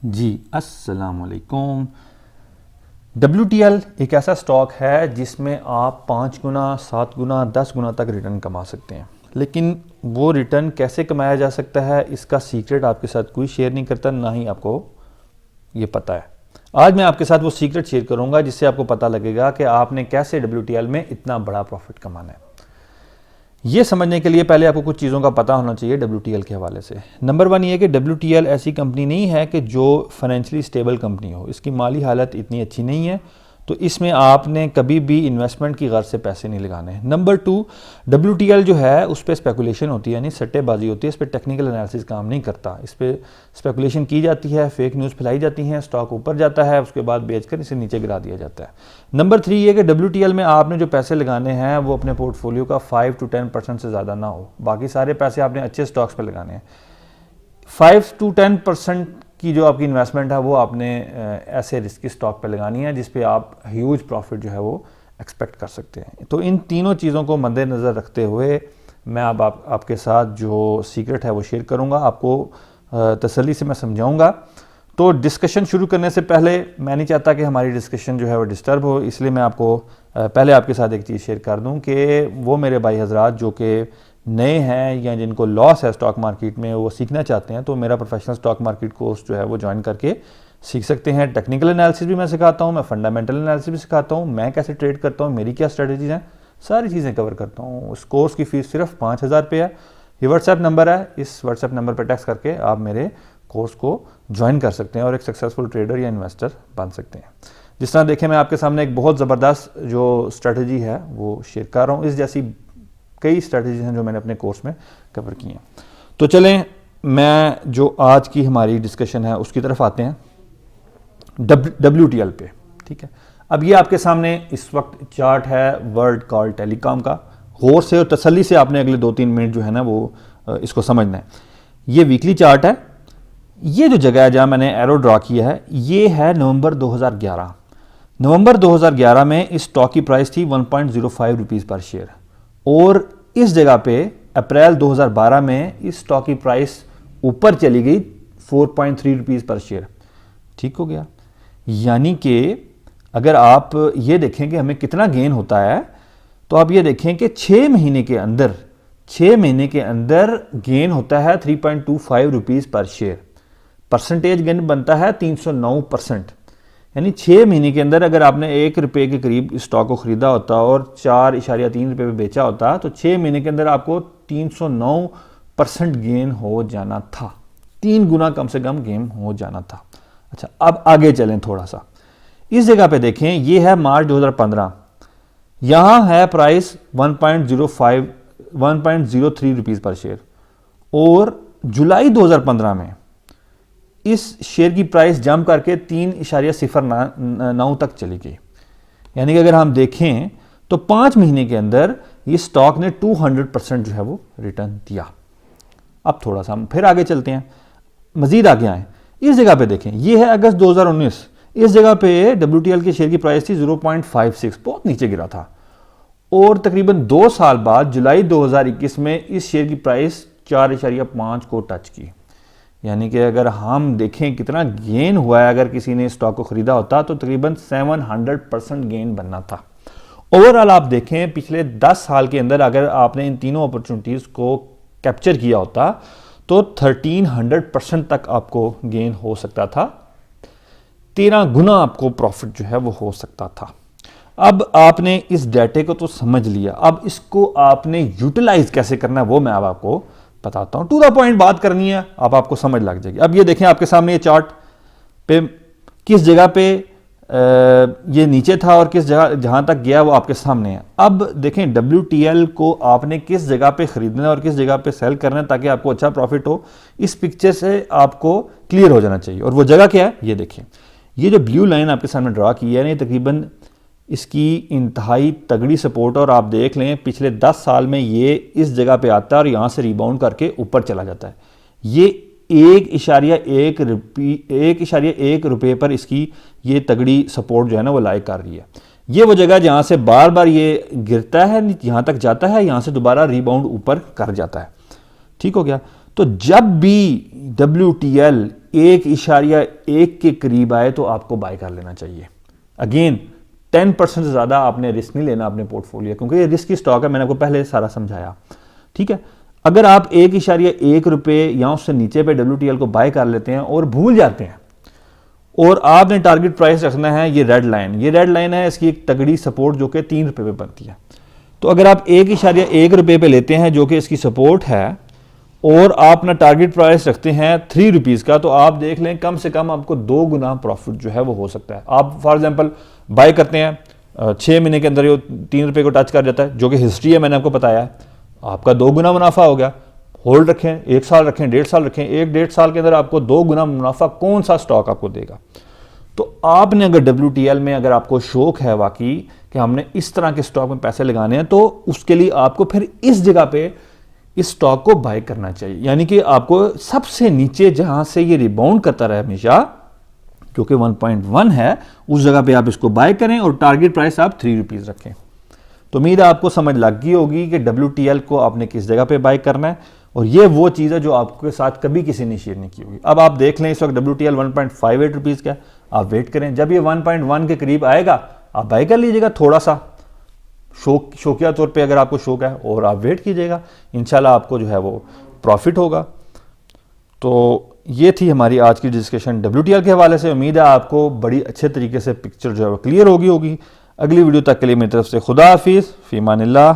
जी अस्सलाम वालेकुम। WTL एक ऐसा स्टॉक है जिसमें आप 5 गुना 7 गुना 10 गुना तक रिटर्न कमा सकते हैं, लेकिन वो रिटर्न कैसे कमाया जा सकता है इसका सीक्रेट आपके साथ कोई शेयर नहीं करता, ना ही आपको ये पता है। आज मैं आपके साथ वो सीक्रेट शेयर करूंगा जिससे आपको पता लगेगा कि आपने कैसे WTL में इतना बड़ा प्रॉफिट कमाना है। ये समझने के लिए पहले आपको कुछ चीज़ों का पता होना चाहिए WTL के हवाले से। नंबर 1 ये कि WTL ऐसी कंपनी नहीं है कि जो फाइनेंशियली स्टेबल कंपनी हो, इसकी माली हालत इतनी अच्छी नहीं है, तो इसमें आपने कभी भी इन्वेस्टमेंट की गर्ज से पैसे नहीं लगाने हैं। नंबर 2, WTL जो है उस पर स्पेकुलेशन होती है, यानी सट्टेबाजी होती है, इस पर टेक्निकल एनालिसिस काम नहीं करता। इस पर स्पेकुलेशन की जाती है, फेक न्यूज़ फैलाई जाती हैं, स्टॉक ऊपर जाता है, उसके बाद बेचकर इसे नीचे गिरा दिया जाता है। नंबर 3 ये कि WTL में आपने जो पैसे लगाने हैं वो अपने पोर्टफोलियो का 5 to 10% से ज़्यादा ना हो, बाकी सारे पैसे आपने अच्छे स्टॉक्स पर लगाने हैं। 5 to 10% की जो आपकी इन्वेस्टमेंट है वो आपने ऐसे रिस्की स्टॉक पे लगानी है जिस पे आप ह्यूज प्रॉफिट जो है वो एक्सपेक्ट कर सकते हैं। तो इन तीनों चीज़ों को मद्देनज़र रखते हुए मैं अब आपके साथ जो सीक्रेट है वो शेयर करूंगा, आपको तसल्ली से मैं समझाऊंगा। तो डिस्कशन शुरू करने से पहले मैं नहीं चाहता कि हमारी डिस्कशन जो है वो डिस्टर्ब हो, इसलिए मैं आपको पहले आपके साथ एक चीज़ शेयर कर दूं कि वो मेरे भाई हजरात जो कि नए हैं या जिनको लॉस है स्टॉक मार्केट में, वो सीखना चाहते हैं, तो मेरा प्रोफेशनल स्टॉक मार्केट कोर्स जो है वो ज्वाइन करके सीख सकते हैं। टेक्निकल एनालिसिस भी मैं सिखाता हूँ, मैं फंडामेंटल एनालिसिस भी सिखाता हूँ, मैं कैसे ट्रेड करता हूँ, मेरी क्या स्ट्रेटजीज हैं, सारी चीज़ें कवर करता हूँ। उस कोर्स की फ़ीस सिर्फ 5,000 रुपये है। ये व्हाट्सएप नंबर है, इस व्हाट्सएप नंबर पर टेक्स्ट करके आप मेरे कोर्स को ज्वाइन कर सकते हैं और एक सक्सेसफुल ट्रेडर या इन्वेस्टर बन सकते हैं। जिस तरह देखें, मैं आपके सामने एक बहुत ज़बरदस्त जो स्ट्रेटजी है वो शेयर कर रहा हूँ। इस जैसी कई स्ट्रेटजीज हैं जो मैंने अपने कोर्स में कवर की हैं। तो चलें, मैं जो आज की हमारी डिस्कशन है उसकी तरफ आते हैं, WTL पे। ठीक है, अब ये आपके सामने इस वक्त चार्ट है वर्ल्ड कॉल टेलीकॉम का। गौर से और तसल्ली से आपने अगले 2-3 मिनट जो है ना वो इसको समझना है। ये वीकली चार्ट है। ये जो जगह है जहाँ मैंने एरो ड्रा किया है ये है नवंबर 2011। नवंबर 2011 में इस स्टॉक की प्राइस थी 1.05 रुपीज़ पर शेयर, और इस जगह पे अप्रैल 2012 में इस स्टॉक की प्राइस ऊपर चली गई 4.3 रुपीज़ पर शेयर। ठीक हो गया, यानी कि अगर आप ये देखें कि हमें कितना गेन होता है, तो आप ये देखें कि 6 महीने के अंदर गेन होता है 3.25 रुपीज़ पर शेयर। परसेंटेज गेन बनता है 309%। यानी 6 महीने के अंदर अगर आपने 1 रुपये के करीब इस स्टॉक को ख़रीदा होता और 4.3 रुपये पे बेचा होता, तो 6 महीने के अंदर आपको 309% गेन हो जाना था। 3 गुना कम से कम गेन हो जाना था। अच्छा, अब आगे चलें थोड़ा सा। इस जगह पे देखें, ये है मार्च 2015। यहाँ है प्राइस 1.03 रुपीज़ पर शेयर, और जुलाई 2015 में इस शेयर की प्राइस जंप करके 3.09 तक चली गई। यानी कि अगर हम देखें तो 5 महीने के अंदर ये स्टॉक ने 200% जो है वो रिटर्न दिया। अब थोड़ा सा हम फिर आगे चलते हैं, मजीद आगे आए। इस जगह पे देखें, ये है अगस्त 2019। इस जगह पे WTL के शेयर की प्राइस थी 0.56, बहुत नीचे गिरा था, और तकरीबन 2 साल बाद जुलाई 2021 में इस शेयर की प्राइस 4.5 को टच की। यानी कि अगर हम देखें कितना गेन हुआ है, अगर किसी ने स्टॉक को खरीदा होता तो तकरीबन 700% गेन बनना था। ओवरऑल आप देखें पिछले 10 साल के अंदर अगर आपने इन तीनों अपॉर्चुनिटीज़ को कैप्चर किया होता तो 1300% तक आपको गेन हो सकता था, 13 गुना आपको प्रॉफिट जो है वो हो सकता था। अब आपने इस डाटे को तो समझ लिया, अब इसको आपने यूटिलाइज कैसे करना है वो मैं अब आपको बताता हूं। टू द पॉइंट बात करनी है, अब आपको समझ लग जाएगी। अब ये देखें आपके सामने ये चार्ट पे किस जगह पे ये नीचे था और किस जगह जहां तक गया वो आपके सामने है। अब देखें WTL को आपने किस जगह पे खरीदना है और किस जगह पे सेल करना है ताकि आपको अच्छा प्रॉफिट हो, इस पिक्चर से आपको क्लियर हो जाना चाहिए। और वो जगह क्या है, ये देखिए, ये जो ब्लू लाइन आपके सामने ड्रा की है, तकरीबन इसकी इंतहाई तगड़ी सपोर्ट, और आप देख लें पिछले 10 साल में ये इस जगह पे आता है और यहाँ से रिबाउंड करके ऊपर चला जाता है। ये 1.1 रुपये पर इसकी ये तगड़ी सपोर्ट जो है ना वो लाइक कर रही है। ये वो जगह जहाँ से बार बार ये गिरता है, यहाँ तक जाता है, यहाँ से दोबारा रिबाउंड ऊपर कर जाता है। ठीक हो गया। तो जब भी WTL 1.1 के करीब आए तो आपको बाय कर लेना चाहिए। अगेन 10% से ज़्यादा आपने रिस्क नहीं लेना अपने पोर्टफोलियो, क्योंकि ये रिस्क की स्टॉक है, मैंने आपको पहले सारा समझाया, ठीक है। अगर आप 1.1 रुपये या उससे नीचे पे WTL को बाय कर लेते हैं और भूल जाते हैं, और आपने टारगेट प्राइस रखना है ये रेड लाइन है, इसकी एक तगड़ी सपोर्ट जो कि 3 रुपये पे बनती है। तो अगर आप 1.1 रुपये पे लेते हैं जो कि इसकी सपोर्ट है, और आप अपना टारगेट प्राइस रखते हैं 3 रुपीज़ का, तो आप देख लें कम से कम आपको 2 गुना प्रॉफिट जो है वो हो सकता है। आप फॉर एग्जांपल बाय करते हैं 6 महीने के अंदर ये 3 रुपये को टच कर जाता है, जो कि हिस्ट्री है, मैंने आपको बताया है, आपका 2 गुना मुनाफा हो गया। होल्ड रखें, 1 साल रखें, 1.5 साल रखें, 1-1.5 साल के अंदर आपको 2 गुना मुनाफा कौन सा स्टॉक आपको देगा। तो आपने अगर WTL में अगर आपको शौक है वाकई कि हमने इस तरह के स्टॉक में पैसे लगाने हैं, तो उसके लिए आपको फिर इस जगह पे इस स्टॉक को बाय करना चाहिए। यानी कि आपको सबसे नीचे जहां से ये रिबाउंड करता रहे हमेशा, क्योंकि 1.1 है, उस जगह पे आप इसको बाय करें और टारगेट प्राइस आप 3 रुपीज़ रखें। तो उम्मीद है आपको समझ लग गई होगी कि WTL को आपने किस जगह पे बाय करना है, और ये वो चीज़ है जो आपके साथ कभी किसी ने शेयर नहीं की होगी। अब आप देख लें इस वक्त WTL 1.58 रुपीज़ का, आप वेट करें, जब ये 1.1 के करीब आएगा आप बाय कर लीजिएगा, थोड़ा सा शौकिया तौर पे अगर आपको शौक है, और आप वेट कीजिएगा, इंशाल्लाह आपको जो है वो प्रॉफिट होगा। तो ये थी हमारी आज की डिस्कशन WTL के हवाले से। उम्मीद है आपको बड़ी अच्छे तरीके से पिक्चर जो है वो क्लियर होगी। अगली वीडियो तक के लिए मेरी तरफ से खुदा हाफिज़, फ़ी अमानिल्लाह।